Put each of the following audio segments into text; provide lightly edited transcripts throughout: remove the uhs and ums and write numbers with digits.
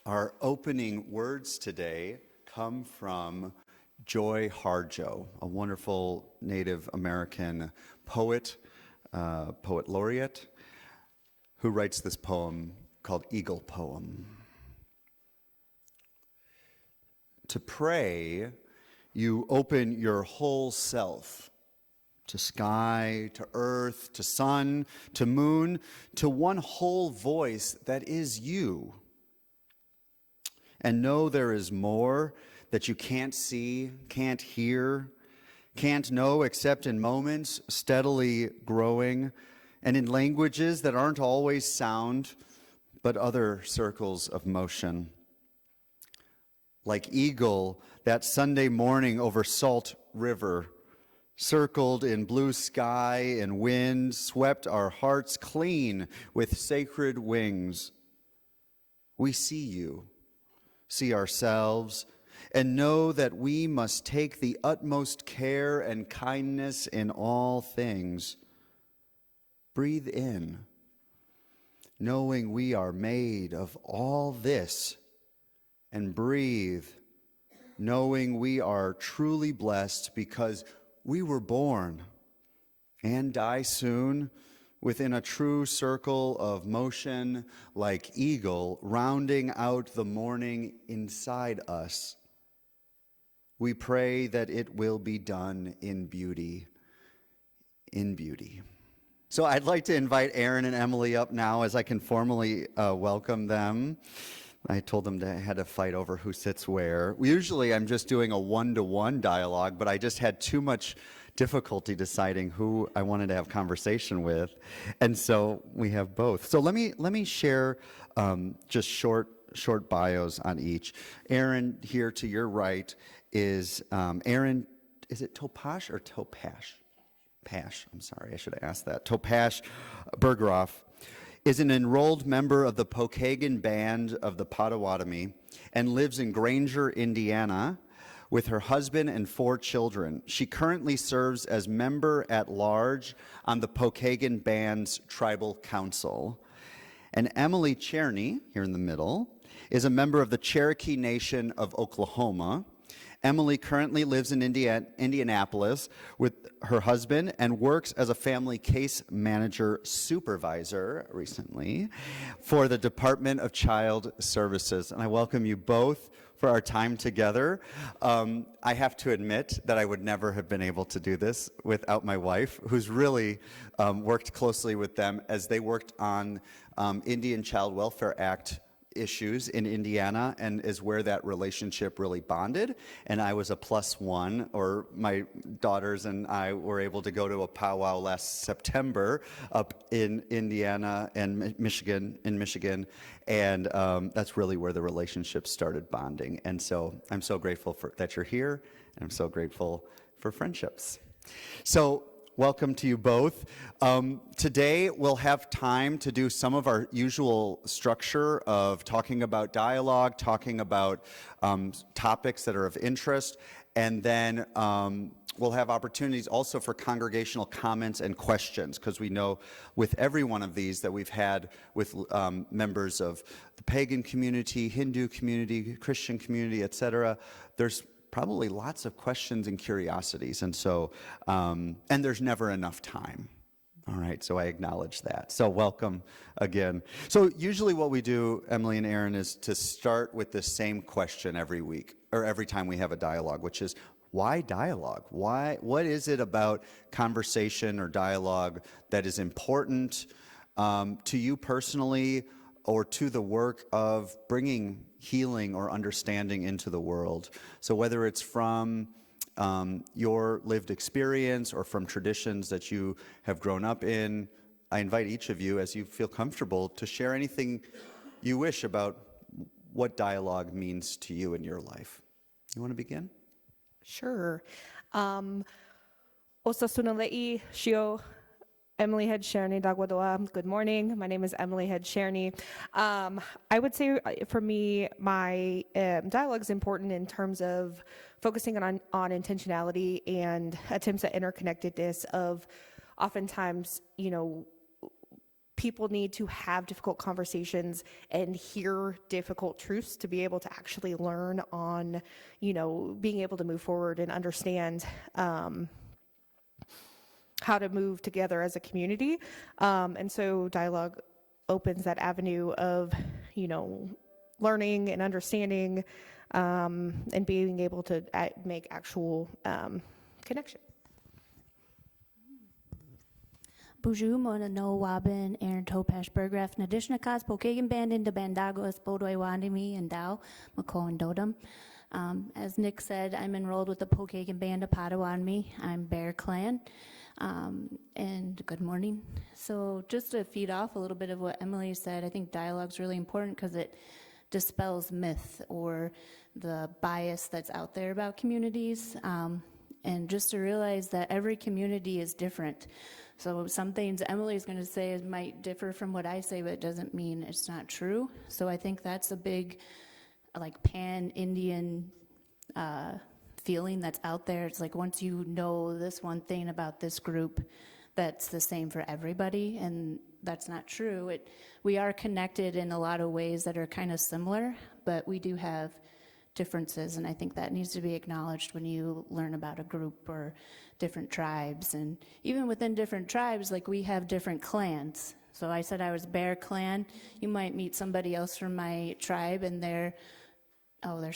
Our opening words today come from Joy Harjo, a wonderful Native American poet, poet laureate, who writes this poem called Eagle Poem. To pray, you open your whole self to sky, to earth, to sun, to moon, to one whole voice that is you. And know there is more that you can't see, can't hear, can't know except in moments steadily growing, and in languages that aren't always sound, but other circles of motion. Like eagle, that Sunday morning over Salt River, circled in blue sky and wind, swept our hearts clean with sacred wings. We see you, see ourselves, and know that we must take the utmost care and kindness in all things. Breathe in, knowing we are made of all this, and breathe, knowing we are truly blessed because we were born and die soon within a true circle of motion like eagle rounding out the morning inside us. We pray that it will be done in beauty, in beauty. So I'd like to invite Aaron and Emily up now as I can formally welcome them. I told them I had to fight over who sits where. Usually I'm just doing a one-to-one dialogue, but I just had too much difficulty deciding who I wanted to have conversation with, and so we have both. So let me share just short bios on each. Aaron, here to your right, is Aaron. Is it Topash or Topash? Pash. I'm sorry, I should have asked that. Topash Bergeroff is an enrolled member of the Pokagon Band of the Potawatomi and lives in Granger, Indiana, with her husband and 4 children. She currently serves as member at large on the Pokagon Band's Tribal Council. And Emily Cherney, here in the middle, is a member of the Cherokee Nation of Oklahoma. Emily currently lives in Indianapolis with her husband and works as a family case manager supervisor recently for the Department of Child Services. And I welcome you both for our time together. I have to admit that I would never have been able to do this without my wife, who's really worked closely with them as they worked on Indian Child Welfare Act issues in Indiana, and is where that relationship really bonded. And I was a +1, or my daughters and I were able to go to a powwow last September up in Indiana and Michigan, and that's really where the relationship started bonding. And so I'm so grateful that you're here, and I'm so grateful for friendships. So welcome to you both. Today we'll have time to do some of our usual structure of talking about dialogue, talking about topics that are of interest, and then we'll have opportunities also for congregational comments and questions, because we know with every one of these that we've had with members of the pagan community, Hindu community, Christian community, etc., there's probably lots of questions and curiosities, and so, and there's never enough time. All right, so I acknowledge that. So welcome again. So usually what we do, Emily and Aaron, is to start with the same question every week, or every time we have a dialogue, which is, why dialogue? What is it about conversation or dialogue that is important to you personally, or to the work of bringing healing or understanding into the world? So whether it's from your lived experience or from traditions that you have grown up in, I invite each of you, as you feel comfortable, to share anything you wish about what dialogue means to you in your life. You want to begin? Sure. Osasunalei Shio Emily Head Cherney Dagwadoa. Good morning. My name is Emily Head Cherney. I would say for me, my dialogue is important in terms of focusing on intentionality and attempts at interconnectedness of oftentimes, people need to have difficult conversations and hear difficult truths to be able to actually learn on, being able to move forward and understand how to move together as a community. And so dialogue opens that avenue of, learning and understanding, and being able to make actual connection. Buju mona no wabin Aaron Topash Burgraft Nadishnakas Pokagan Band in the Bandagos Bodoi Wandimi and Dow Mako and Dodum. As Nick said, I'm enrolled with the Pokagan Band of Padawanmi. I'm Bear Clan. And good morning. So just to feed off a little bit of what Emily said, I think dialogue is really important because it dispels myth or the bias that's out there about communities. And just to realize that every community is different. So some things Emily is going to say might differ from what I say, but it doesn't mean it's not true. So I think that's a big, pan-Indian feeling that's out there. It's like once you know this one thing about this group, that's the same for everybody, and that's not true. We are connected in a lot of ways that are kind of similar, but we do have differences, and I think that needs to be acknowledged when you learn about a group or different tribes. And even within different tribes, we have different clans. So I said I was Bear Clan. You might meet somebody else from my tribe, and there's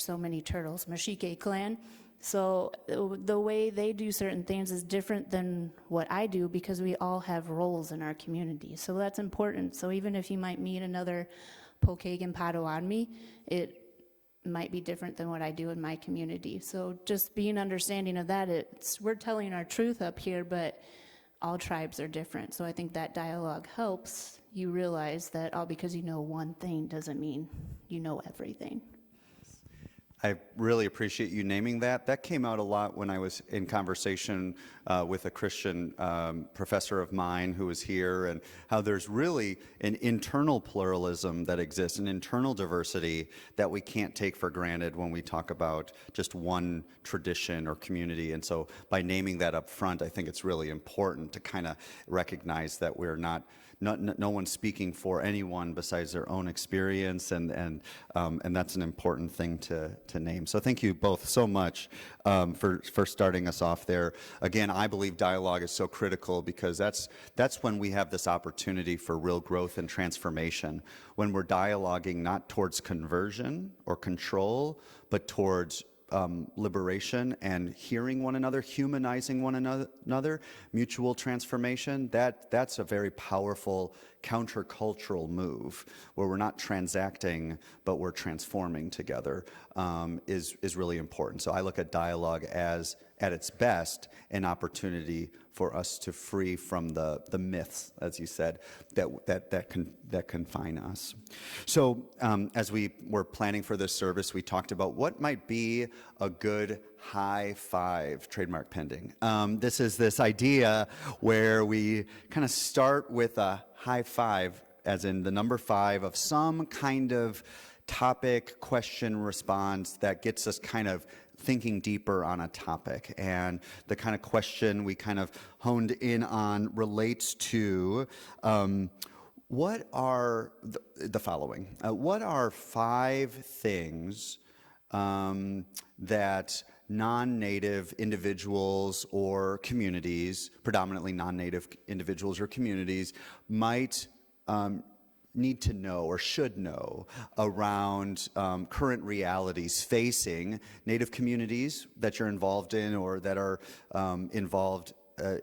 so many turtles, Mashike Clan. So the way they do certain things is different than what I do because we all have roles in our community. So that's important. So even if you might meet another Pokagan Padawanmi, it might be different than what I do in my community. So just being understanding of that, we're telling our truth up here, but all tribes are different. So I think that dialogue helps you realize that because you know one thing doesn't mean you know everything. I really appreciate you naming that. That came out a lot when I was in conversation with a Christian professor of mine who was here, and how there's really an internal pluralism that exists, an internal diversity that we can't take for granted when we talk about just one tradition or community. And so by naming that up front, I think it's really important to kind of recognize that we're no one's speaking for anyone besides their own experience, and that's an important thing to name. So thank you both so much for starting us off there. Again, I believe dialogue is so critical because that's when we have this opportunity for real growth and transformation, when we're dialoguing not towards conversion or control, but towards liberation and hearing one another, humanizing one another, mutual transformation. That's a very powerful countercultural move where we're not transacting, but we're transforming together, is really important. So I look at dialogue as, at its best, an opportunity for us to free from the myths, as you said, that confine us. So as we were planning for this service, we talked about what might be a good high five, trademark pending. This is this idea where we kind of start with a high five, as in the number 5 of some kind of topic, question, response that gets us kind of thinking deeper on a topic. And the kind of question we kind of honed in on relates to what are the following. What are 5 things that non-native individuals or communities, predominantly non-native individuals or communities, might need to know or should know around current realities facing Native communities that you're involved in or that are involved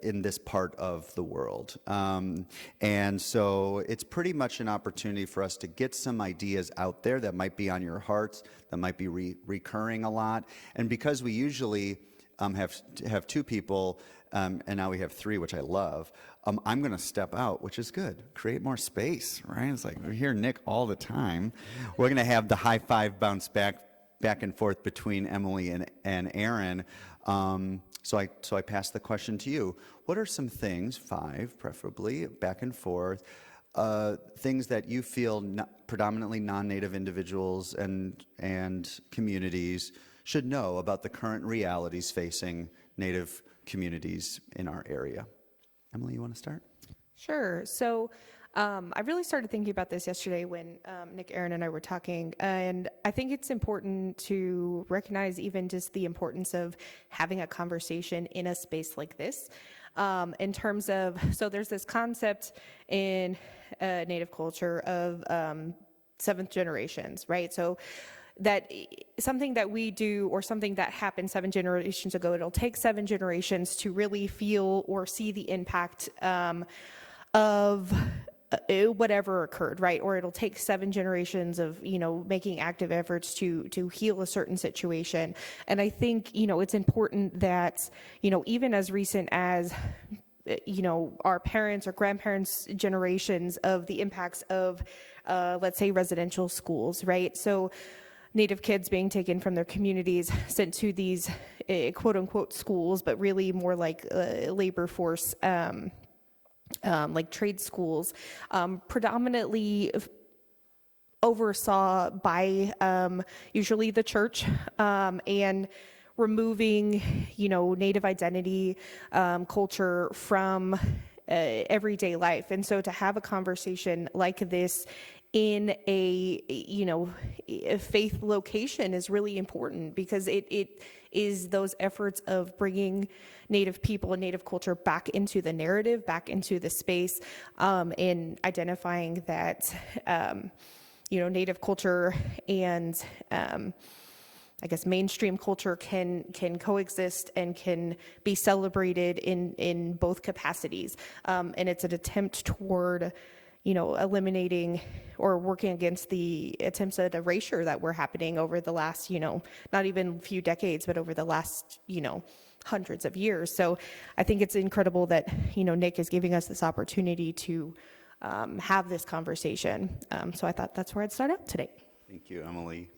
in this part of the world. And so it's pretty much an opportunity for us to get some ideas out there that might be on your hearts, that might be recurring a lot. And because we usually have 2 people, and now we have 3, which I love, I'm going to step out, which is good. Create more space, right? It's like we hear Nick all the time. We're going to have the high five bounce back and forth between Emily and Aaron. So I pass the question to you. What are some things, 5 preferably, back and forth, things that you feel predominantly non-native individuals and communities should know about the current realities facing Native communities in our area? Emily, you want to start? Sure. So I really started thinking about this yesterday when Nick, Aaron, and I were talking, and I think it's important to recognize even just the importance of having a conversation in a space like this. In terms of, so there's this concept in Native culture of seventh generations, right? So that something that we do or something that happened 7 generations ago, it'll take 7 generations to really feel or see the impact of whatever occurred, right? Or it'll take 7 generations of, making active efforts to heal a certain situation. And I think, it's important that, even as recent as, our parents or grandparents' generations of the impacts of, let's say, residential schools, right? So Native kids being taken from their communities, sent to these quote unquote schools, but really more like labor force, like trade schools, predominantly oversaw by usually the church, and removing, Native identity, culture from everyday life. And so to have a conversation like this in a faith location is really important, because it is those efforts of bringing Native people and Native culture back into the narrative, back into the space, and identifying that, Native culture and I guess mainstream culture can coexist and can be celebrated in both capacities. And it's an attempt toward eliminating or working against the attempts at erasure that were happening over the last, not even a few decades, but over the last, hundreds of years. So I think it's incredible that, Nick is giving us this opportunity to have this conversation. So I thought that's where I'd start out today. Thank you, Emily.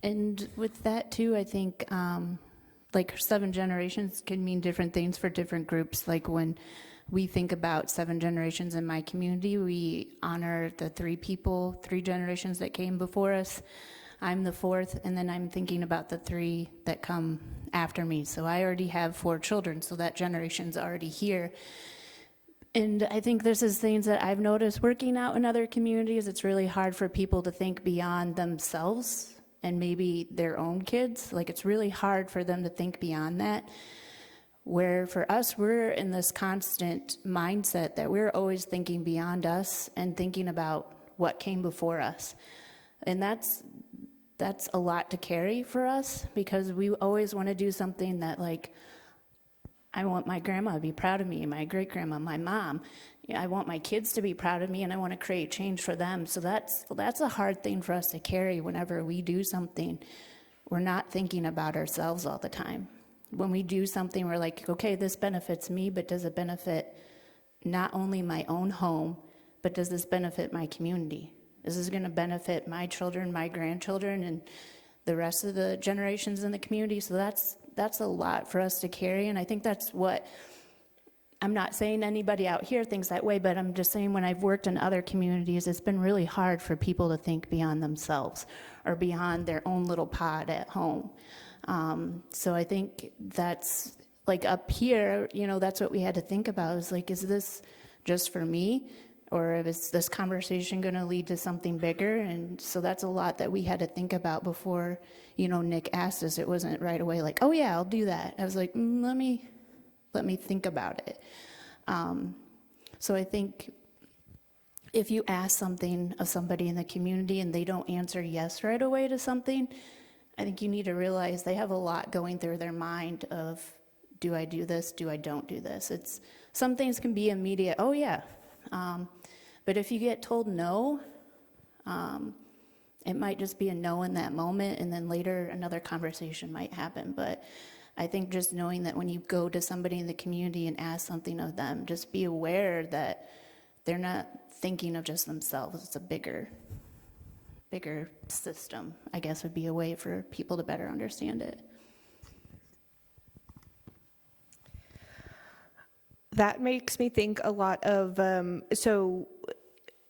And with that too, I think like 7 generations can mean different things for different groups. Like when we think about 7 generations in my community, we honor the 3 generations that came before us. I'm the 4th, and then I'm thinking about the 3 that come after me. So I already have 4 children, so that generation's already here. And I think this is things that I've noticed working out in other communities. It's really hard for people to think beyond themselves and maybe their own kids. Like, it's really hard for them to think beyond that. Where for us, we're in this constant mindset that we're always thinking beyond us and thinking about what came before us. And that's a lot to carry for us, because we always want to do something that, like, I want my grandma to be proud of me, my great-grandma, my mom. I want my kids to be proud of me, and I want to create change for them. So that's a hard thing for us to carry whenever we do something. We're not thinking about ourselves all the time. When we do something, we're like, okay, this benefits me, but does it benefit not only my own home, but does this benefit my community? Is this going to benefit my children, my grandchildren, and the rest of the generations in the community? So that's a lot for us to carry, and I think that's what, I'm not saying anybody out here thinks that way, but I'm just saying when I've worked in other communities, it's been really hard for people to think beyond themselves or beyond their own little pod at home. So I think that's, like, up here, that's what we had to think about, is like, is this just for me? Or is this conversation going to lead to something bigger? And so that's a lot that we had to think about before, Nick asked us. It wasn't right away like, oh yeah, I'll do that. I was like, let me think about it. So I think if you ask something of somebody in the community and they don't answer yes right away to something, I think you need to realize they have a lot going through their mind of, do I do this? Do I don't do this? Some things can be immediate, oh yeah. But if you get told no, it might just be a no in that moment, and then later another conversation might happen. But I think just knowing that when you go to somebody in the community and ask something of them, just be aware that they're not thinking of just themselves. It's a bigger system, I guess, would be a way for people to better understand it. That makes me think a lot of, so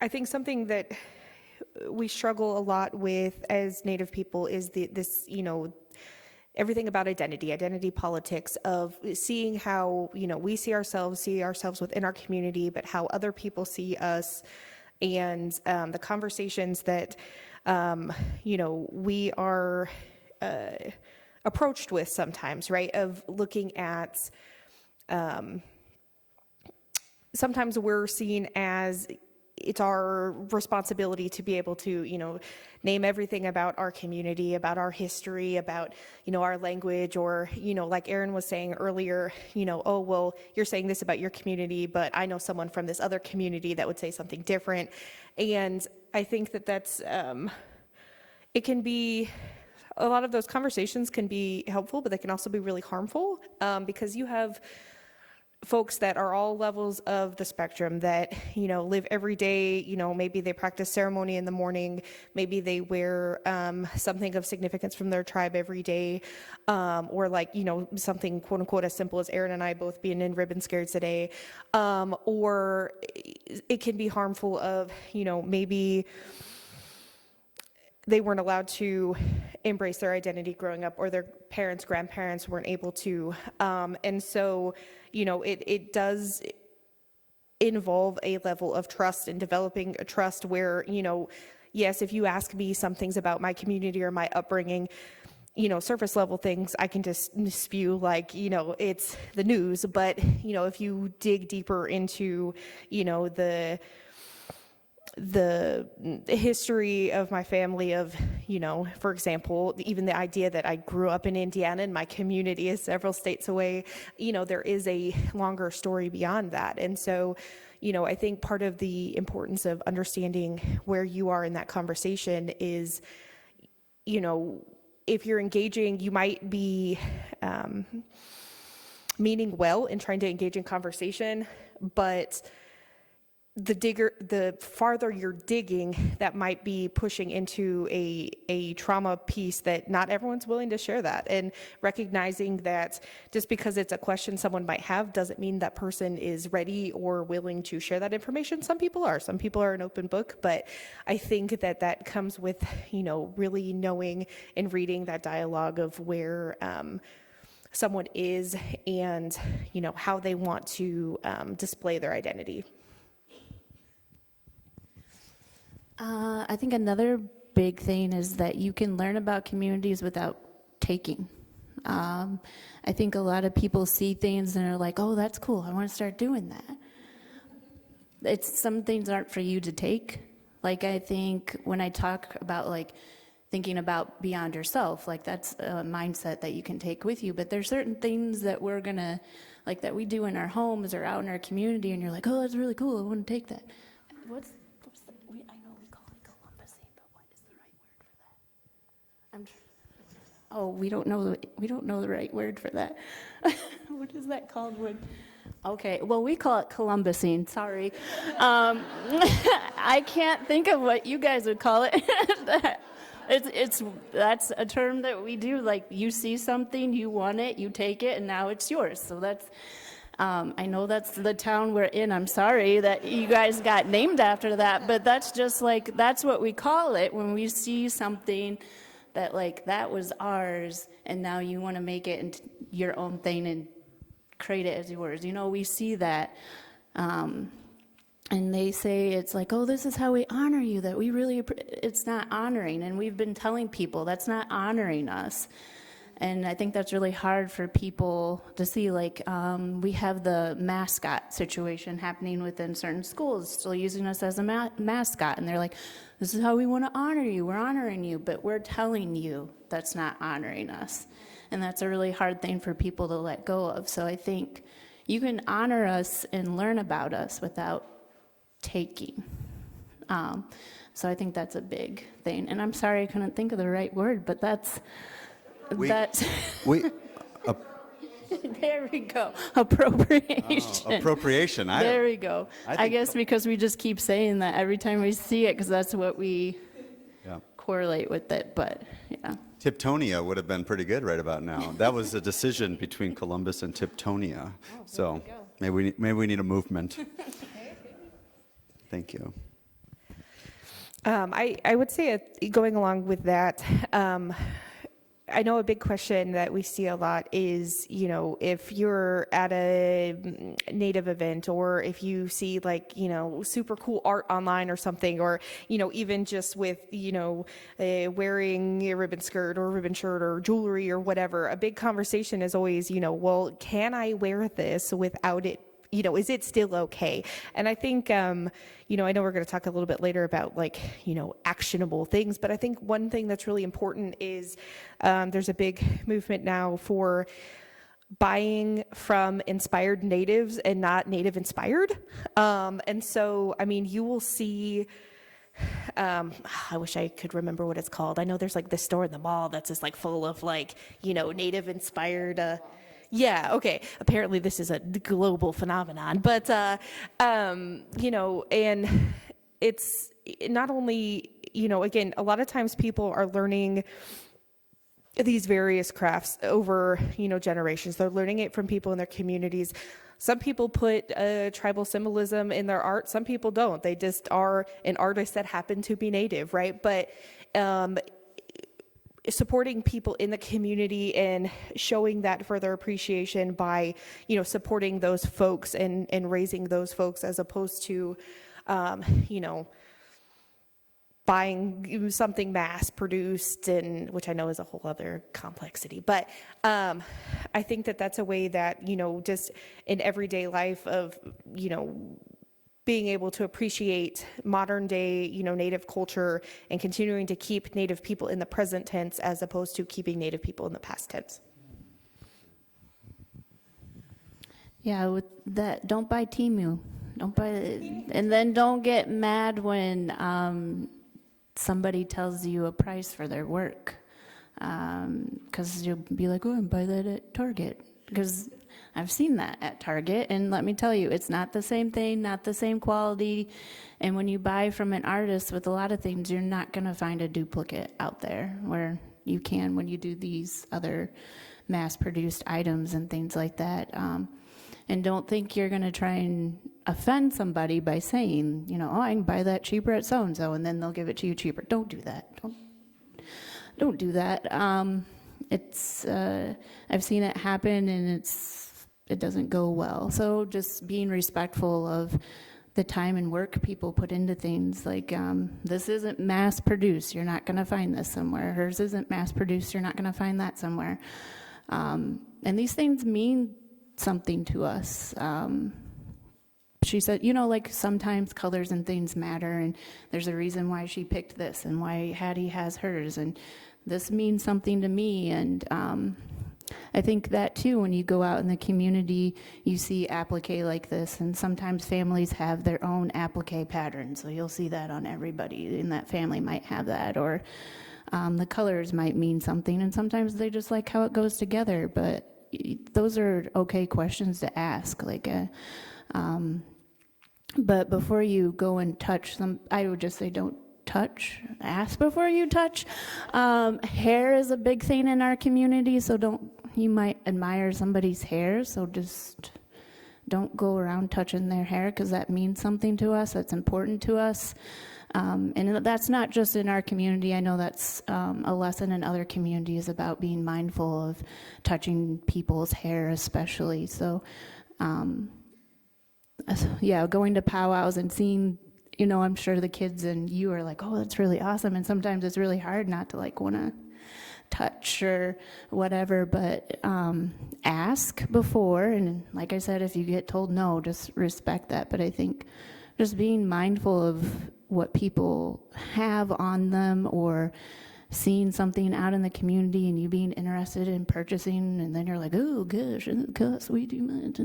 I think something that we struggle a lot with as Native people is this, everything about identity politics, of seeing how, we see ourselves within our community, but how other people see us, and the conversations that, we are approached with sometimes, right? Of looking at, sometimes we're seen as it's our responsibility to be able to, name everything about our community, about our history, about, our language, or, like Aaron was saying earlier, oh, well, you're saying this about your community, but I know someone from this other community that would say something different. And I think that that's, it can be, a lot of those conversations can be helpful, but they can also be really harmful, because you have folks that are all levels of the spectrum that, live every day, maybe they practice ceremony in the morning, maybe they wear something of significance from their tribe every day, or like, something quote unquote as simple as Aaron and I both being in ribbon scared today, or it can be harmful of, maybe they weren't allowed to embrace their identity growing up, or their parents, grandparents weren't able to. And so, it does involve a level of trust, and developing a trust where, yes, if you ask me some things about my community or my upbringing, surface level things, I can just spew like, it's the news. But, if you dig deeper into, the history of my family, of, for example, even the idea that I grew up in Indiana and my community is several states away, there is a longer story beyond that. And so, I think part of the importance of understanding where you are in that conversation is, if you're engaging, you might be meaning well in trying to engage in conversation, but the farther you're digging, that might be pushing into a trauma piece that not everyone's willing to share that. And recognizing that just because it's a question someone might have doesn't mean that person is ready or willing to share that information. Some people are an open book, but I think that comes with, really knowing and reading that dialogue of where someone is, and, how they want to display their identity. I think another big thing is that you can learn about communities without taking. I think a lot of people see things and are like, oh, that's cool, I want to start doing that. Some things aren't for you to take. Like, I think when I talk about like thinking about beyond yourself, like that's a mindset that you can take with you. But there's certain things that we're gonna, like that we do in our homes or out in our community, and you're like, oh, that's really cool, I want to take that. What's that? I know we call it Columbusing, but what is the right word for that? We don't know the right word for that. What is that called? Okay, well, we call it Columbusing. Sorry, I can't think of what you guys would call it. That's a term that we do. Like, you see something, you want it, you take it, and now it's yours. So that's. I know that's the town we're in. I'm sorry that you guys got named after that, but that's just like, that's what we call it when we see something that like that was ours, and now you want to make it into your own thing and create it as yours. We see that. And they say it's like, oh, this is how we honor you, that we really, it's not honoring. And we've been telling people that's not honoring us. And I think that's really hard for people to see. Like, we have the mascot situation happening within certain schools, still using us as a mascot. And they're like, this is how we want to honor you. We're honoring you. But we're telling you that's not honoring us. And that's a really hard thing for people to let go of. So I think you can honor us and learn about us without taking. So I think that's a big thing. And I'm sorry I couldn't think of the right word, but that's... There we go. Appropriation. Appropriation. There we go. I guess because we just keep saying that every time we see it, because that's what we correlate with it. But yeah. Tiptonia would have been pretty good right about now. That was a decision between Columbus and Tiptonia. So maybe we need a movement. Thank you. I would say, going along with that, I know a big question that we see a lot is, if you're at a Native event, or if you see super cool art online or something, or, even just with, wearing a ribbon skirt or ribbon shirt or jewelry or whatever, a big conversation is always, well, can I wear this without it? Is it still okay? And I think, I know we're going to talk a little bit later about actionable things, but I think one thing that's really important is there's a big movement now for buying from inspired natives and not native inspired. And so, you will see, I wish I could remember what it's called. I know there's this store in the mall that's just full of native inspired, yeah, okay. Apparently this is a global phenomenon, but, and it's not only, again, a lot of times people are learning these various crafts over, generations. They're learning it from people in their communities. Some people put tribal symbolism in their art. Some people don't. They just are an artist that happen to be native, right? But, supporting people in the community and showing that further appreciation by, supporting those folks and raising those folks, as opposed to, buying something mass produced, and which I know is a whole other complexity. But I think that that's a way that, just in everyday life of, being able to appreciate modern day, Native culture, and continuing to keep Native people in the present tense as opposed to keeping Native people in the past tense. Yeah, with that, don't buy Temu. Don't buy, and then don't get mad when somebody tells you a price for their work. Because you'll be like, oh, I buy that at Target. Because I've seen that at Target, and let me tell you, it's not the same thing, not the same quality. And when you buy from an artist with a lot of things, you're not going to find a duplicate out there where you can when you do these other mass-produced items and things like that. And don't think you're going to try and offend somebody by saying, oh, I can buy that cheaper at so-and-so, and then they'll give it to you cheaper. Don't do that. Don't do that. I've seen it happen, and it doesn't go well. So just being respectful of the time and work people put into things. This isn't mass produced. You're not going to find this somewhere. Hers isn't mass produced. You're not going to find that somewhere. And these things mean something to us. She said, sometimes colors and things matter, and there's a reason why she picked this and why Hattie has hers, and this means something to me. And I think that too, when you go out in the community, you see applique like this, and sometimes families have their own applique pattern, so you'll see that on everybody in that family might have that, or the colors might mean something, and sometimes they just like how it goes together. But those are okay questions to ask. But before you go and touch them, I would just say don't touch. Ask before you touch. Hair is a big thing in our community, so you might admire somebody's hair, so just don't go around touching their hair, because that means something to us, that's important to us. And that's not just in our community. I know that's a lesson in other communities about being mindful of touching people's hair especially. So going to powwows and seeing, I'm sure the kids and you are like, oh, that's really awesome. And sometimes it's really hard not to want to touch or whatever, but ask before. And like I said, if you get told no, just respect that. But I think just being mindful of what people have on them, or seeing something out in the community and you being interested in purchasing, and then you're like, oh gosh, it costs way too much.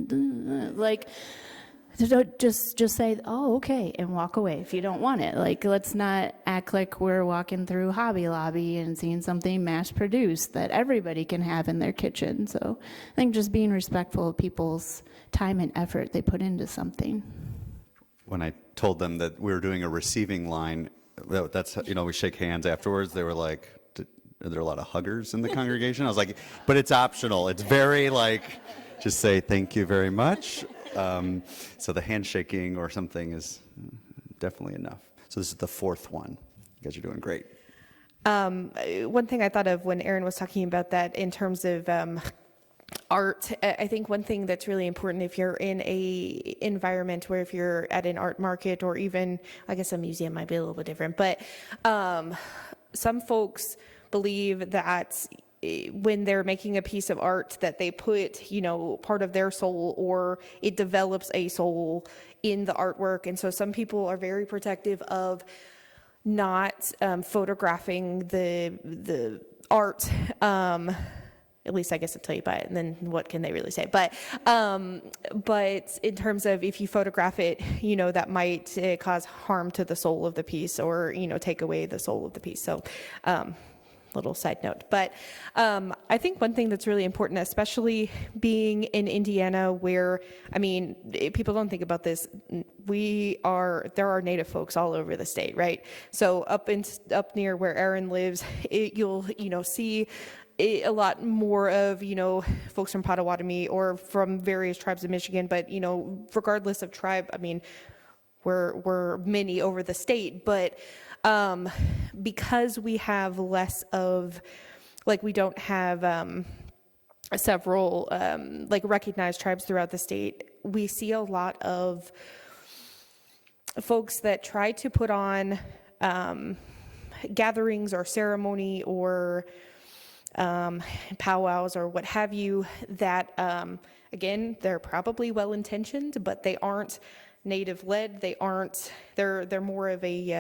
Just say, oh, okay, and walk away if you don't want it. Let's not act like we're walking through Hobby Lobby and seeing something mass produced that everybody can have in their kitchen. So I think just being respectful of people's time and effort they put into something. When I told them that we were doing a receiving line, that's, we shake hands afterwards, they were like, are there a lot of huggers in the congregation? I was like, but it's optional. It's very just say thank you very much. So the handshaking or something is definitely enough. So this is the fourth one. You guys are doing great. One thing I thought of when Aaron was talking about that in terms of art, I think one thing that's really important if you're in a environment where if you're at an art market or even, I guess a museum might be a little bit different, but some folks believe that when they're making a piece of art that they put, part of their soul or it develops a soul in the artwork. And so some people are very protective of not photographing the art, at least I guess until you buy it, and then what can they really say? But in terms of if you photograph it, that might cause harm to the soul of the piece or, take away the soul of the piece. So, little side note. But I think one thing that's really important, especially being in Indiana where, people don't think about this, there are Native folks all over the state, right? So up near where Aaron lives, you'll see a lot more of, folks from Potawatomi or from various tribes of Michigan, but, regardless of tribe, we're many over the state, but because we have less of, we don't have several recognized tribes throughout the state, we see a lot of folks that try to put on gatherings or ceremony or powwows or what have you that, again, they're probably well-intentioned, but they aren't Native-led. They're more of a,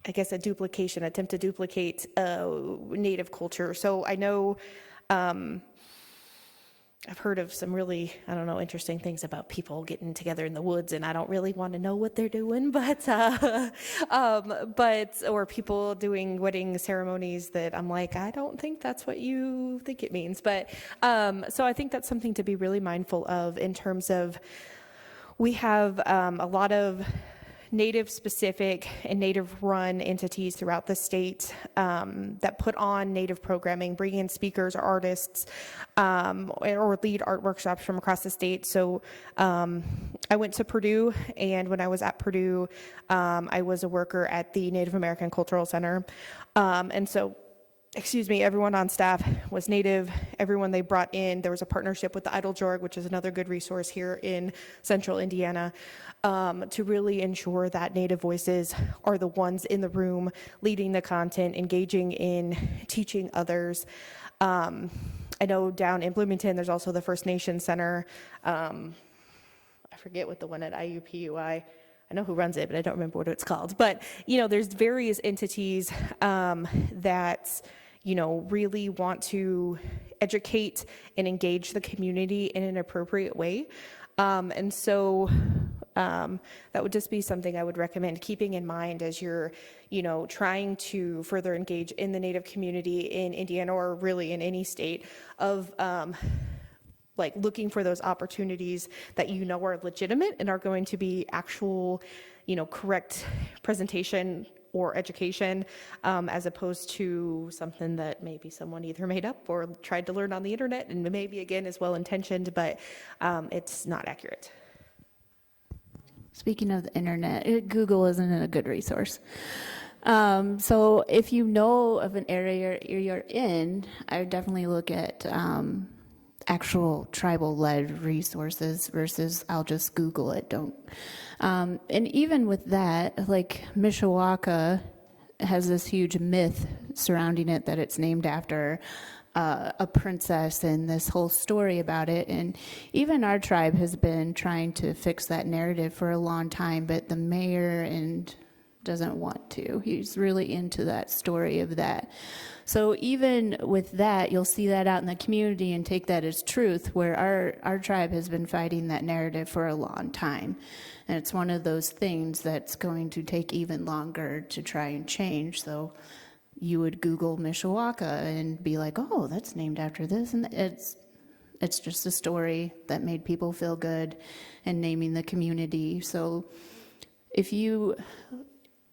a duplication, attempt to duplicate Native culture. So I know I've heard of some really, interesting things about people getting together in the woods, and I don't really want to know what they're doing, but or people doing wedding ceremonies that I'm like, I don't think that's what you think it means. But so I think that's something to be really mindful of in terms of we have a lot of Native-specific and Native-run entities throughout the state that put on Native programming, bring in speakers or artists, or lead art workshops from across the state. So I went to Purdue, and when I was at Purdue, I was a worker at the Native American Cultural Center. And so everyone on staff was Native. Everyone they brought in, there was a partnership with the Idle Jorg, which is another good resource here in central Indiana, to really ensure that Native voices are the ones in the room leading the content, engaging in teaching others. I know down in Bloomington, there's also the First Nations Center. I forget what the one at IUPUI, I know who runs it, but I don't remember what it's called. But, there's various entities that really want to educate and engage the community in an appropriate way. And so that would just be something I would recommend keeping in mind as you're, trying to further engage in the Native community in Indiana or really in any state of looking for those opportunities that are legitimate and are going to be actual, correct presentation or education, as opposed to something that maybe someone either made up or tried to learn on the internet and maybe again is well-intentioned, but it's not accurate. Speaking of the internet, Google isn't a good resource. So if you know of an area you're in, I would definitely look at actual tribal-led resources versus I'll just Google it. And even with that, Mishawaka has this huge myth surrounding it that it's named after a princess and this whole story about it. And even our tribe has been trying to fix that narrative for a long time, but the mayor doesn't want to. He's really into that story of that. So even with that, you'll see that out in the community and take that as truth, where our tribe has been fighting that narrative for a long time. And it's one of those things that's going to take even longer to try and change. So you would Google Mishawaka and be like, oh, that's named after this. And it's just a story that made people feel good and naming the community. So if you're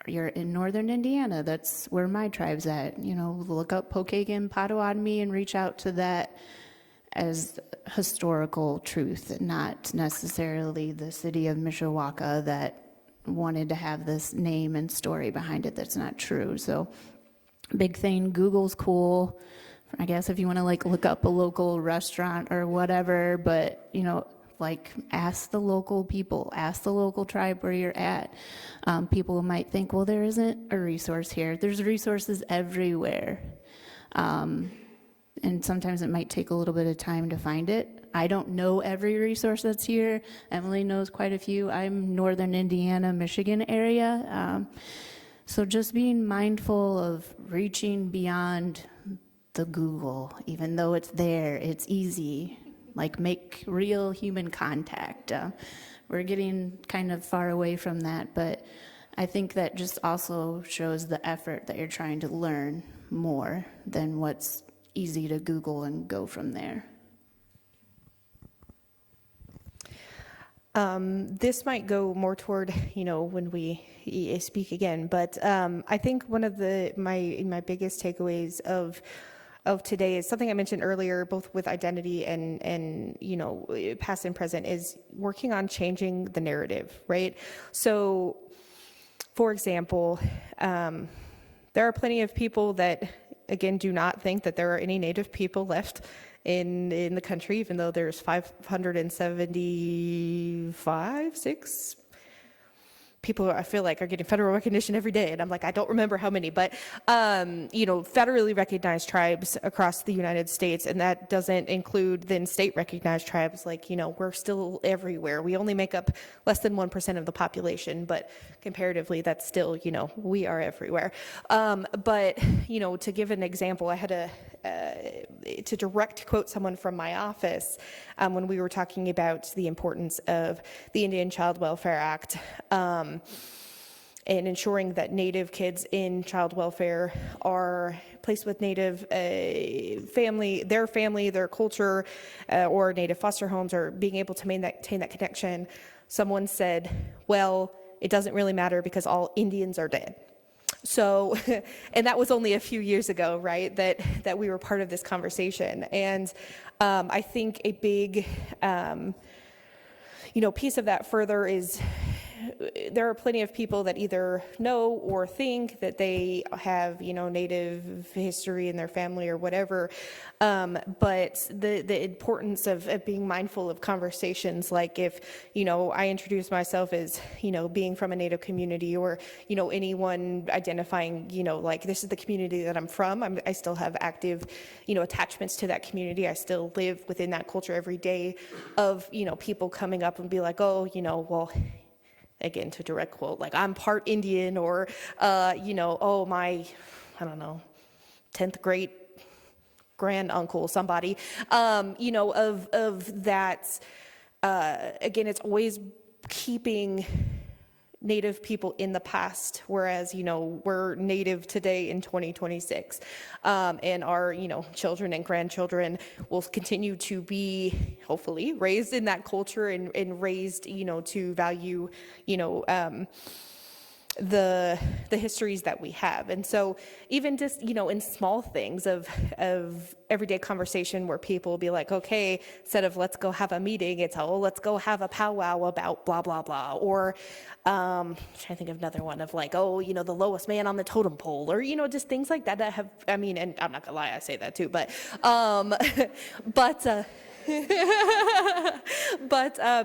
in northern Indiana, that's where my tribe's at. Look up Pokagon, Potawatomi, and reach out to that as historical truth, not necessarily the city of Mishawaka that wanted to have this name and story behind it that's not true. So big thing, Google's cool, I guess, if you want to like look up a local restaurant or whatever, but you know, like ask the local people, ask the local tribe where you're at. People might think, well, there isn't a resource here. There's resources everywhere. And sometimes it might take a little bit of time to find it. I don't know every resource that's here. Emily knows quite a few. I'm northern Indiana, Michigan area. So just being mindful of reaching beyond the Google, even though it's there, it's easy. Like make real human contact. We're getting kind of far away from that, but I think that just also shows the effort that you're trying to learn more than what's easy to Google and go from there. This might go more toward, you know, when we speak again, but I think one of my biggest takeaways of today is something I mentioned earlier, both with identity and you know, past and present, is working on changing the narrative, right? So, for example, there are plenty of people that, again, do not think that there are any Native people left in the country, even though there's 6 people I feel like are getting federal recognition every day. And I'm like, I don't remember how many, but, you know, federally recognized tribes across the United States. And that doesn't include then state recognized tribes. Like, you know, we're still everywhere. We only make up less than 1% of the population, but comparatively that's still, you know, we are everywhere. But, you know, to give an example, I had to direct quote someone from my office when we were talking about the importance of the Indian Child Welfare Act and ensuring that Native kids in child welfare are placed with Native family, their culture, or Native foster homes, or being able to maintain that connection. Someone said, well, it doesn't really matter because all Indians are dead. So, and that was only a few years ago, right, that we were part of this conversation. And I think a big, you know, piece of that further is there are plenty of people that either know or think that they have, you know, Native history in their family or whatever, but the importance of being mindful of conversations, like if, you know, I introduce myself as, you know, being from a Native community, or, you know, anyone identifying, you know, like this is the community that I'm from, I still have active, you know, attachments to that community. I still live within that culture every day of, you know, people coming up and be like, oh, you know, well, again, to direct quote, like I'm part Indian, or, you know, oh, my, I don't know, 10th grade grand uncle, somebody, you know, of that, again, it's always keeping Native people in the past, whereas, you know, we're Native today in 2026, and our, you know, children and grandchildren will continue to be, hopefully, raised in that culture and raised, you know, to value, you know, the histories that we have. And so even just, you know, in small things of everyday conversation where people will be like, okay, instead of let's go have a meeting, it's, oh, let's go have a powwow about blah, blah, blah. Or I'm trying to think of another one of like, oh, you know, the lowest man on the totem pole, or, you know, just things like that have, I mean, and I'm not gonna lie, I say that too, but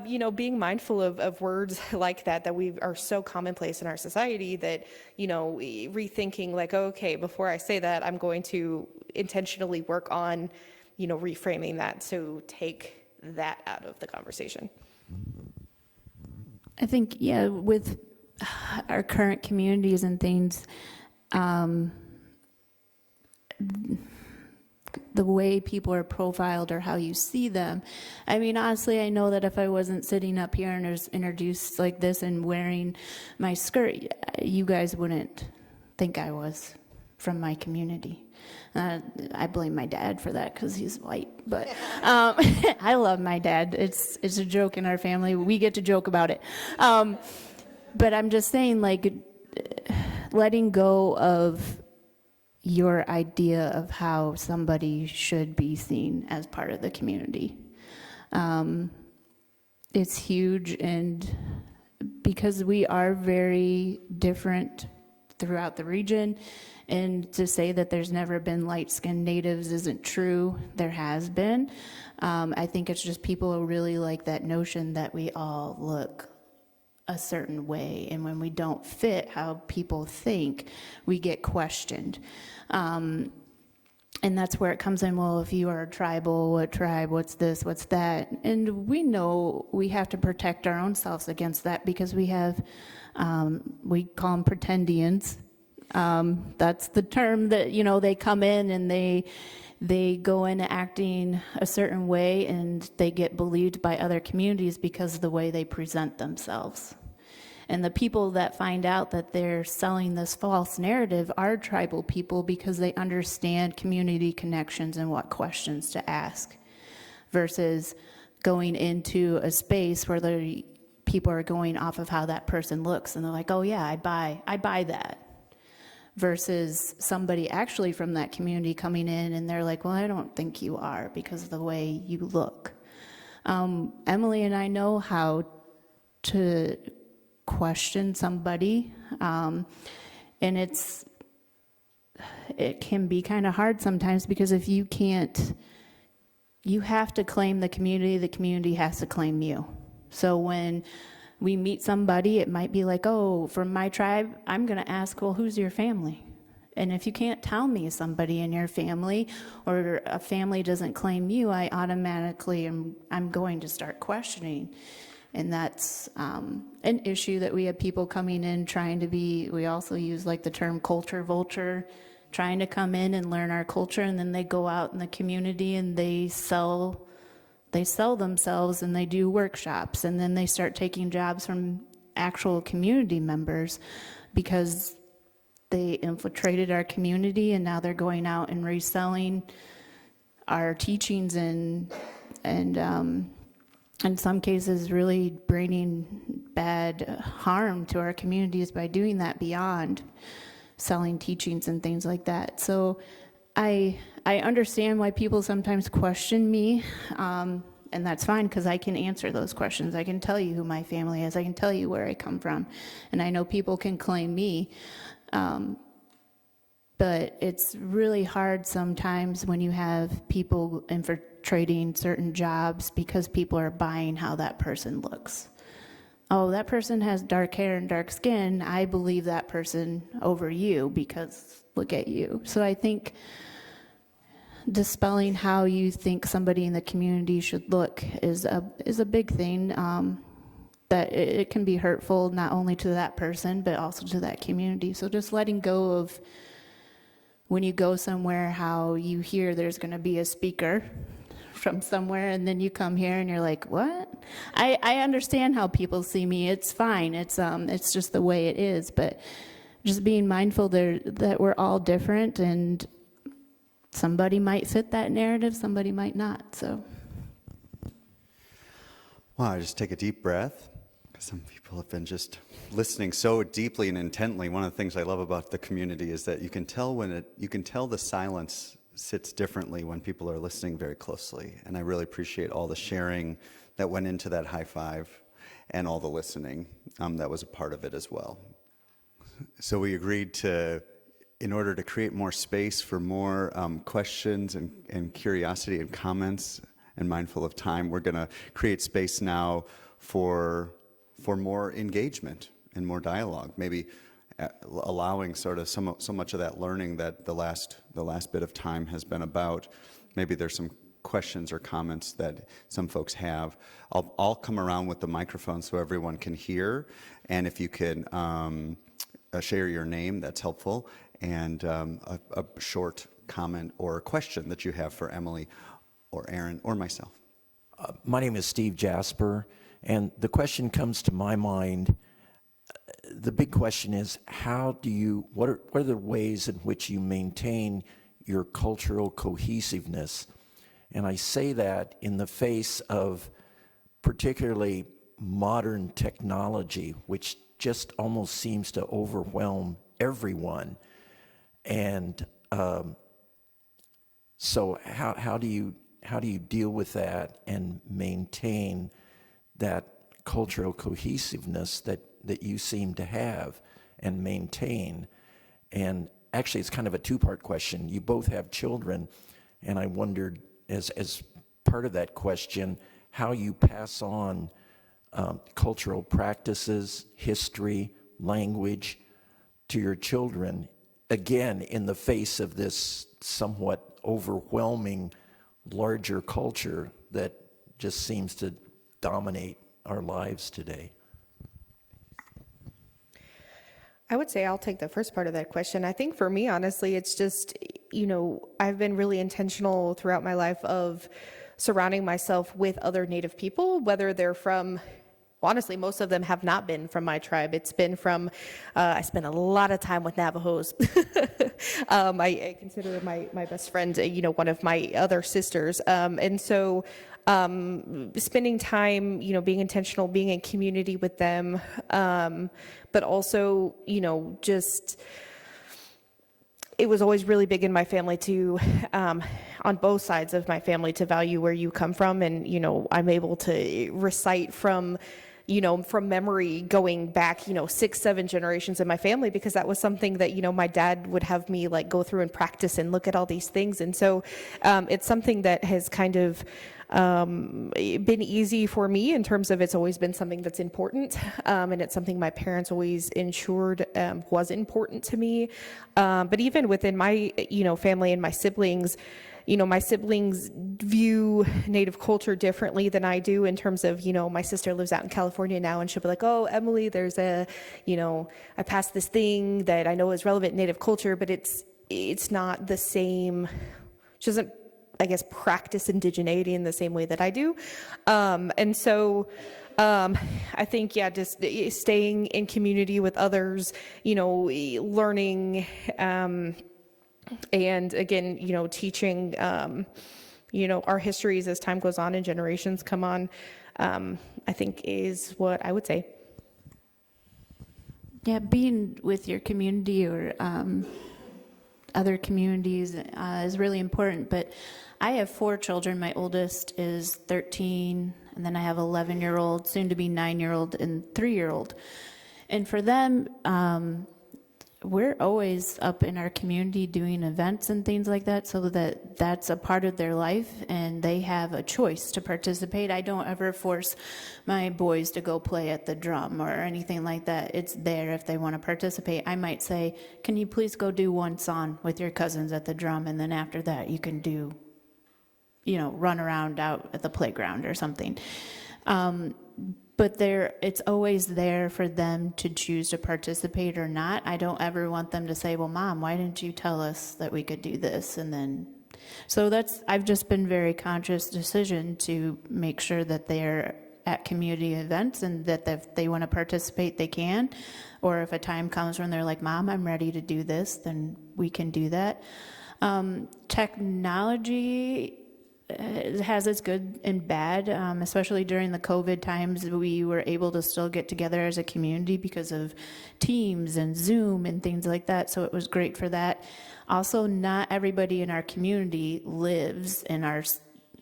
you know, being mindful of words like that we are so commonplace in our society that, you know, rethinking like, okay, before I say that, I'm going to intentionally work on, you know, reframing that to take that out of the conversation. I think, yeah, with our current communities and things, the way people are profiled or how you see them. I mean, honestly, I know that if I wasn't sitting up here and was introduced like this and wearing my skirt, you guys wouldn't think I was from my community. I blame my dad for that because he's white, but I love my dad. It's a joke in our family. We get to joke about it. But I'm just saying, like, letting go of your idea of how somebody should be seen as part of the community. It's huge, and because we are very different throughout the region. And to say that there's never been light-skinned natives isn't true. There has been. I think it's just people who really like that notion that we all look a certain way, and when we don't fit how people think, we get questioned. And that's where it comes in, well, if you are tribal, what tribe, what's this, what's that? And we know we have to protect our own selves against that, because we have, we call them pretendians. That's the term that, they come in and they go into acting a certain way, and they get believed by other communities because of the way they present themselves. And the people that find out that they're selling this false narrative are tribal people, because they understand community connections and what questions to ask, versus going into a space where the people are going off of how that person looks, and they're like, oh yeah, I buy that. Versus somebody actually from that community coming in and they're like, well, I don't think you are because of the way you look. Emily and I know how to question somebody, and it can be kind of hard sometimes, because if you can't, you have to claim the community has to claim you. So when we meet somebody, it might be like, oh, from my tribe, I'm going to ask, well, who's your family? And if you can't tell me somebody in your family, or a family doesn't claim you, I automatically I'm going to start questioning. And that's an issue that we have people coming in trying to be, we also use like the term culture vulture, trying to come in and learn our culture, and then they go out in the community and they sell themselves, and they do workshops, and then they start taking jobs from actual community members because they infiltrated our community, and now they're going out and reselling our teachings, and in some cases really bringing bad harm to our communities by doing that beyond selling teachings and things like that. So I understand why people sometimes question me, and that's fine, because I can answer those questions. I can tell you who my family is. I can tell you where I come from. And I know people can claim me. But it's really hard sometimes when you have people infiltrating certain jobs because people are buying how that person looks. Oh, that person has dark hair and dark skin. I believe that person over you because look at you. So I think dispelling how you think somebody in the community should look is a big thing. That it can be hurtful not only to that person but also to that community. So just letting go of, when you go somewhere, how you hear there's going to be a speaker from somewhere, and then you come here and you're like, what? I understand how people see me. It's fine. It's just the way it is. But just being mindful that we're all different, and somebody might fit that narrative, somebody might not. So, wow, I just take a deep breath. Some people have been just listening so deeply and intently. One of the things I love about the community is that you can tell the silence sits differently when people are listening very closely. And I really appreciate all the sharing that went into that high five, and all the listening that was a part of it as well. So we agreed to, in order to create more space for more questions and curiosity and comments, and mindful of time, we're going to create space now for more engagement and more dialogue, maybe allowing sort of so much of that learning that the last bit of time has been about. Maybe there's some questions or comments that some folks have. I'll come around with the microphone so everyone can hear, and if you can share your name, that's helpful, and a short comment or question that you have for Emily or Aaron or myself. My name is Steve Jasper, and the question comes to my mind. The big question is, what are the ways in which you maintain your cultural cohesiveness? And I say that in the face of particularly modern technology, which just almost seems to overwhelm everyone. And so how do you deal with that and maintain that cultural cohesiveness that that you seem to have and maintain. And actually, it's kind of a two-part question. You both have children, and I wondered, as part of that question, how you pass on cultural practices, history, language to your children, again, in the face of this somewhat overwhelming larger culture that just seems to dominate our lives today. I would say I'll take the first part of that question. I think for me, honestly, it's just, I've been really intentional throughout my life of surrounding myself with other Native people, whether they're from, honestly, most of them have not been from my tribe. It's been from, I spent a lot of time with Navajos. I consider my best friend, one of my other sisters. And so spending time, being intentional, being in community with them, but also, just, it was always really big in my family to, on both sides of my family, to value where you come from. And, I'm able to recite from memory going back, 6-7 generations in my family, because that was something that, my dad would have me like go through and practice and look at all these things. And so it's something that has kind of been easy for me in terms of it's always been something that's important. And it's something my parents always ensured was important to me. But even within my, family and my siblings view Native culture differently than I do in terms of, my sister lives out in California now, and she'll be like, oh, Emily, there's I passed this thing that I know is relevant in Native culture, but it's not the same. She doesn't, I guess, practice indigeneity in the same way that I do. And so I think, just staying in community with others, learning, and again, teaching, our histories as time goes on and generations come on, I think is what I would say. Yeah, being with your community or other communities is really important. But I have 4 children. My oldest is 13, and then I have 11-year-old, soon to be 9-year-old, and 3-year-old. And for them, we're always up in our community doing events and things like that, so that that's a part of their life and they have a choice to participate. I don't ever force my boys to go play at the drum or anything like that. It's there if they want to participate. I might say, can you please go do one song with your cousins at the drum, and then after that you can do, run around out at the playground or something. But it's always there for them to choose to participate or not. I don't ever want them to say, well, Mom, why didn't you tell us that we could do this? And then, so I've just been very conscious decision to make sure that they're at community events, and that if they want to participate, they can. Or if a time comes when they're like, Mom, I'm ready to do this, then we can do that. Technology it has its good and bad, especially during the COVID times. We were able to still get together as a community because of Teams and Zoom and things like that, so it was great for that. Also, not everybody in our community lives in our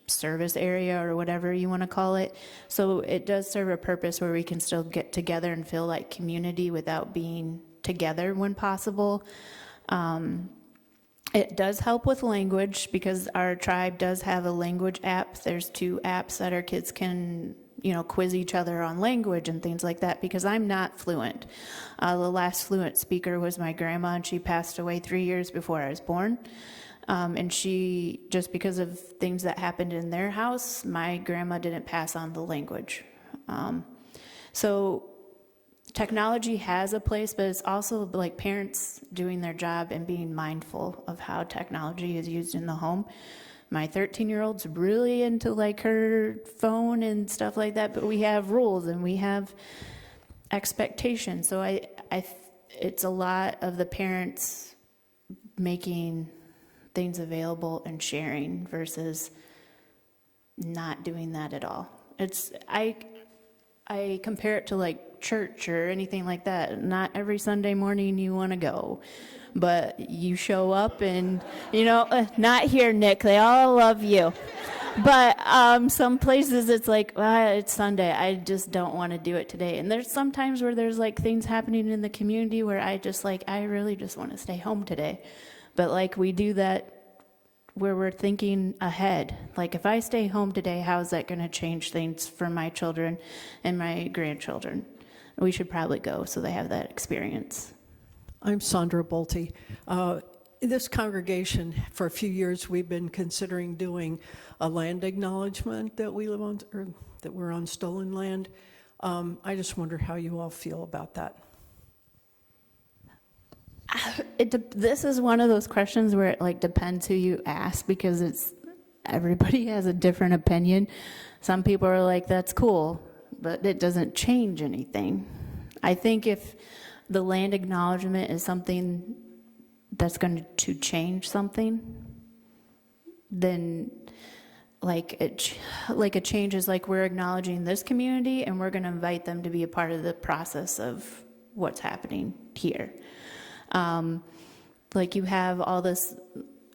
service area or whatever you want to call it, so it does serve a purpose where we can still get together and feel like community without being together when possible. It does help with language, because our tribe does have a language app. There's 2 apps that our kids can, quiz each other on language and things like that, because I'm not fluent. The last fluent speaker was my grandma, and she passed away 3 years before I was born. And she, just because of things that happened in their house, my grandma didn't pass on the language. So technology has a place, but it's also like parents doing their job and being mindful of how technology is used in the home. My 13-year-old's really into like her phone and stuff like that, but we have rules and we have expectations. So it's a lot of the parents making things available and sharing versus not doing that at all. I compare it to like church or anything like that. Not every Sunday morning you want to go, but you show up and, not here, Nick, they all love you. But some places it's like, it's Sunday, I just don't want to do it today. And there's sometimes where there's like things happening in the community where I really just want to stay home today. But like we do that where we're thinking ahead. Like if I stay home today, how is that going to change things for my children and my grandchildren? We should probably go so they have that experience. I'm Sandra Bolte. In this congregation, for a few years, we've been considering doing a land acknowledgement that we live on, or that we're on stolen land. I just wonder how you all feel about that. This is one of those questions where it like depends who you ask, because everybody has a different opinion. Some people are like, that's cool, but it doesn't change anything. I think if the land acknowledgement is something that's going to change something, then a change is like we're acknowledging this community and we're going to invite them to be a part of the process of what's happening here. Like you have all this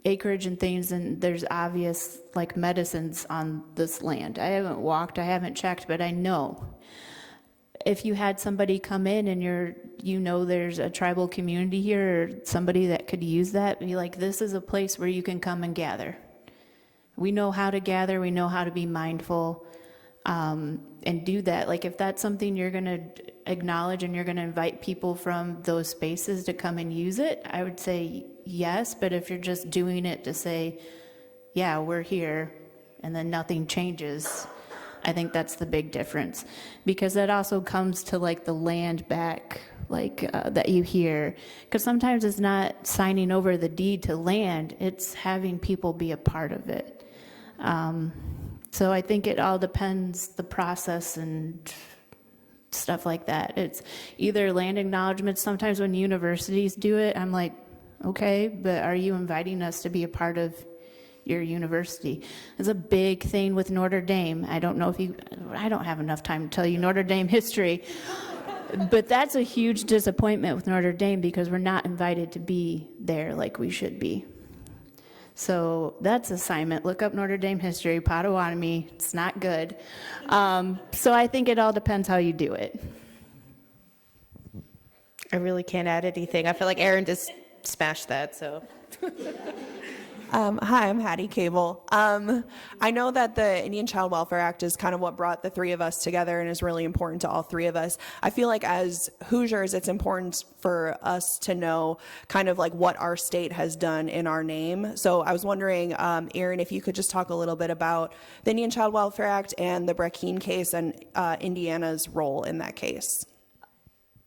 acreage and things, and there's obvious like medicines on this land. I haven't walked, I haven't checked, but I know if you had somebody come in and there's a tribal community here or somebody that could use that, be like, this is a place where you can come and gather. We know how to gather, we know how to be mindful, and do that. Like if that's something you're going to acknowledge and you're going to invite people from those spaces to come and use it, I would say yes. But if you're just doing it to say, yeah, we're here, and then nothing changes, I think that's the big difference, because that also comes to like the land back, like that you hear, because sometimes it's not signing over the deed to land, it's having people be a part of it. So I think it all depends, the process and stuff like that. It's either land acknowledgements. Sometimes when universities do it, I'm like, okay, but are you inviting us to be a part of your university? It's a big thing with Notre Dame. I don't have enough time to tell you Notre Dame history, but that's a huge disappointment with Notre Dame because we're not invited to be there like we should be. So that's assignment. Look up Notre Dame history, Potawatomi. It's not good. So I think it all depends how you do it. I really can't add anything. I feel like Aaron just smashed that, so. Hi, I'm Hattie Cable. I know that the Indian Child Welfare Act is kind of what brought the three of us together and is really important to all three of us. I feel like as Hoosiers, it's important for us to know kind of like what our state has done in our name. So I was wondering, Aaron, if you could just talk a little bit about the Indian Child Welfare Act and the Brackeen case and Indiana's role in that case.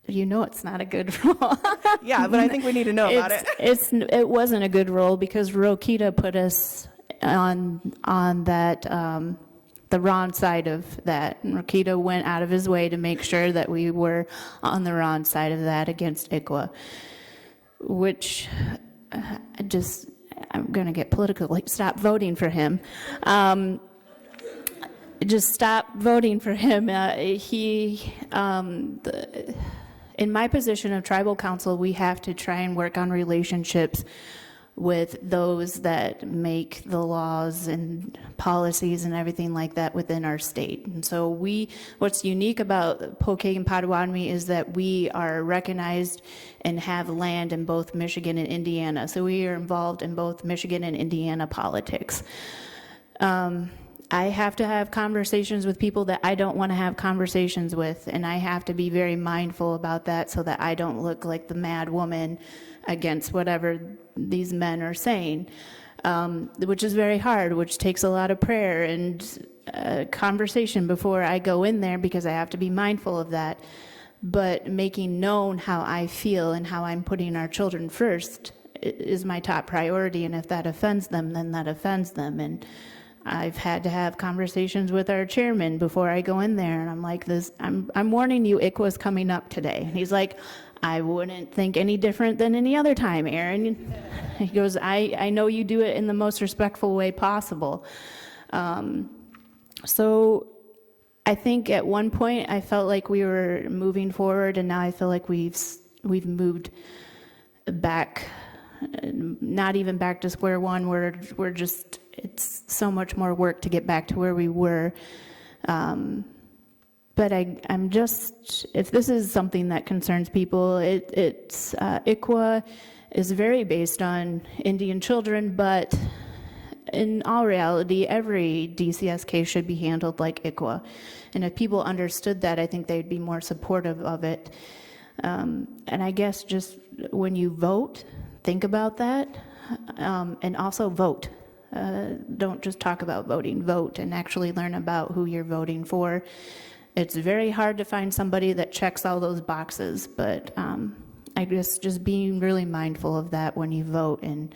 It's not a good role. Yeah, but I think we need to know about it. It wasn't a good role because Rokita put us on that the wrong side of that. And Rokita went out of his way to make sure that we were on the wrong side of that against ICWA, which I'm going to get political. Like, stop voting for him. Just stop voting for him. In my position of tribal council, we have to try and work on relationships with those that make the laws and policies and everything like that within our state. And so what's unique about Pokagon and Potawatomi is that we are recognized and have land in both Michigan and Indiana. So we are involved in both Michigan and Indiana politics. I have to have conversations with people that I don't want to have conversations with, and I have to be very mindful about that so that I don't look like the mad woman against whatever these men are saying, which is very hard, which takes a lot of prayer and conversation before I go in there because I have to be mindful of that. But making known how I feel and how I'm putting our children first is my top priority, and if that offends them, then that offends them. And I've had to have conversations with our chairman before I go in there, and I'm like, I'm warning you, ICWA's coming up today. And he's like, I wouldn't think any different than any other time, Aaron. He goes, I know you do it in the most respectful way possible. So I think at one point I felt like we were moving forward, and now I feel like we've moved back not even back to square one. We're just, it's so much more work to get back to where we were. But I'm just, if this is something that concerns people, it's ICWA is very based on Indian children, but in all reality, every DCS case should be handled like ICWA. And if people understood that, I think they'd be more supportive of it. And I guess just when you vote, think about that, and also vote. Don't just talk about voting, vote and actually learn about who you're voting for. It's very hard to find somebody that checks all those boxes, but I guess just being really mindful of that when you vote and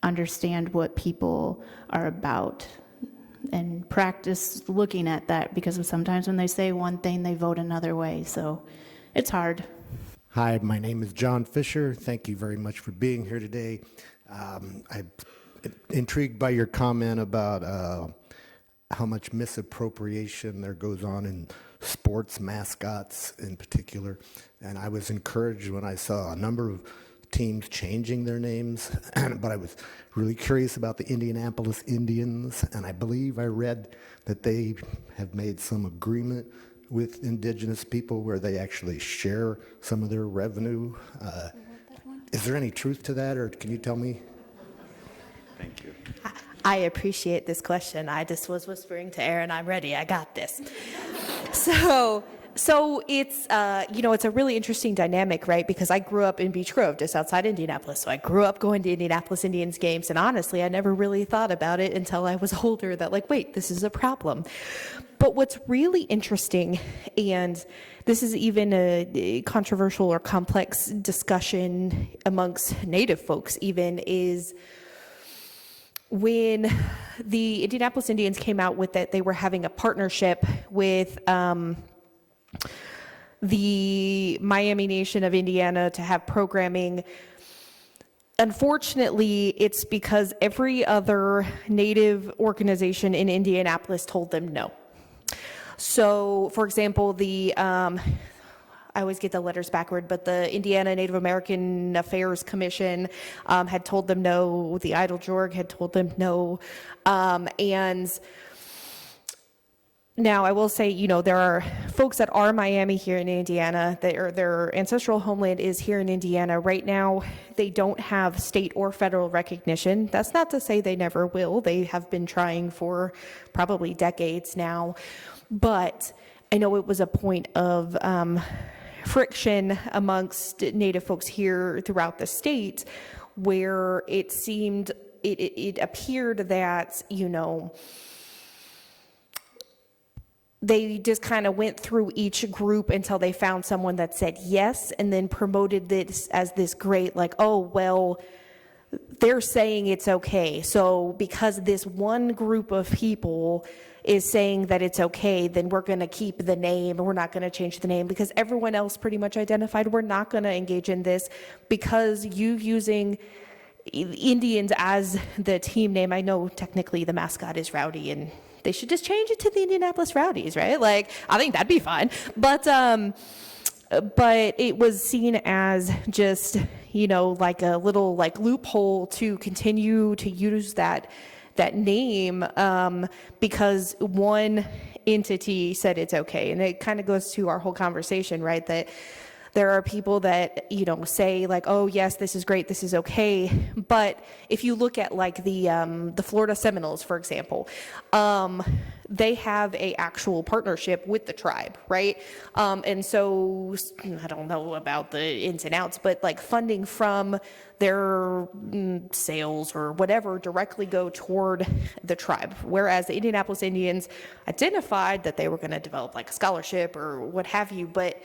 understand what people are about and practice looking at that, because sometimes when they say one thing, they vote another way. So it's hard. Hi, my name is John Fisher. Thank you very much for being here today. I'm intrigued by your comment about how much misappropriation there goes on in sports mascots in particular. And I was encouraged when I saw a number of teams changing their names, but I was really curious about the Indianapolis Indians, and I believe I read that they have made some agreement with Indigenous people where they actually share some of their revenue. Is there any truth to that, or can you tell me? Thank you. I appreciate this question. I just was whispering to Aaron, I'm ready, I got this. So it's, it's a really interesting dynamic, right? Because I grew up in Beech Grove, just outside Indianapolis. So I grew up going to Indianapolis Indians games. And honestly, I never really thought about it until I was older that like, wait, this is a problem. But what's really interesting, and this is even a controversial or complex discussion amongst Native folks even, is when the Indianapolis Indians came out with that, they were having a partnership with the Miami Nation of Indiana to have programming. Unfortunately, it's because every other Native organization in Indianapolis told them no. So, for example, I always get the letters backward, but the Indiana Native American Affairs Commission had told them no. The Idle Jorg had told them no. And now I will say, there are folks that are Miami here in Indiana, their ancestral homeland is here in Indiana. Right now, they don't have state or federal recognition. That's not to say they never will. They have been trying for probably decades now. But I know it was a point of friction amongst Native folks here throughout the state, where it seemed, it appeared that, they just kind of went through each group until they found someone that said yes, and then promoted this as this great, like, oh, well, they're saying it's okay. So because this one group of people is saying that it's okay, then we're going to keep the name, and we're not going to change the name, because everyone else pretty much identified we're not going to engage in this, because you using Indians as the team name. I know technically the mascot is Rowdy, and they should just change it to the Indianapolis Rowdies, right? Like, I think that'd be fine. But it was seen as just, like a little like loophole to continue to use that name, because one entity said it's okay. And it kind of goes to our whole conversation, right? That there are people that, say like, oh yes, this is great, this is okay. But if you look at like the Florida Seminoles, for example, they have a actual partnership with the tribe, right? And so I don't know about the ins and outs, but like funding from their sales or whatever directly go toward the tribe. Whereas the Indianapolis Indians identified that they were going to develop like a scholarship or what have you, but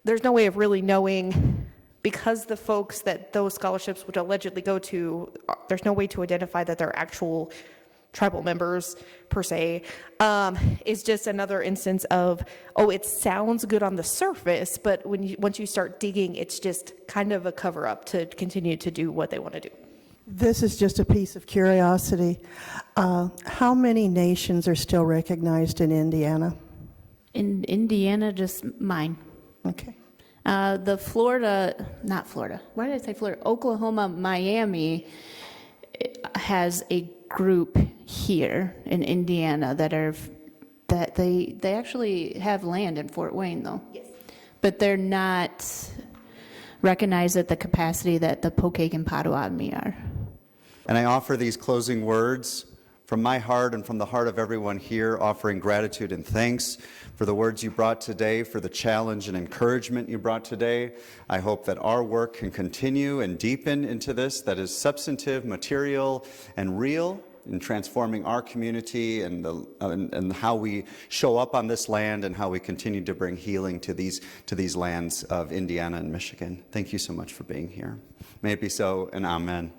there's no way of really knowing, because the folks that those scholarships would allegedly go to, there's no way to identify that they're actual tribal members per se. Is just another instance of, oh, it sounds good on the surface, but once you start digging, it's just kind of a cover up to continue to do what they want to do. This is just a piece of curiosity. How many nations are still recognized in Indiana? In Indiana, just mine. Okay. The why did I say Florida? Oklahoma, Miami has a group here in Indiana that they actually have land in Fort Wayne, though. Yes. But they're not recognized at the capacity that the Pokake and Potawatomi are. And I offer these closing words from my heart and from the heart of everyone here, offering gratitude and thanks for the words you brought today, for the challenge and encouragement you brought today. I hope that our work can continue and deepen into this that is substantive, material, and real in transforming our community and how we show up on this land and how we continue to bring healing to these lands of Indiana and Michigan. Thank you so much for being here. May it be so, and amen.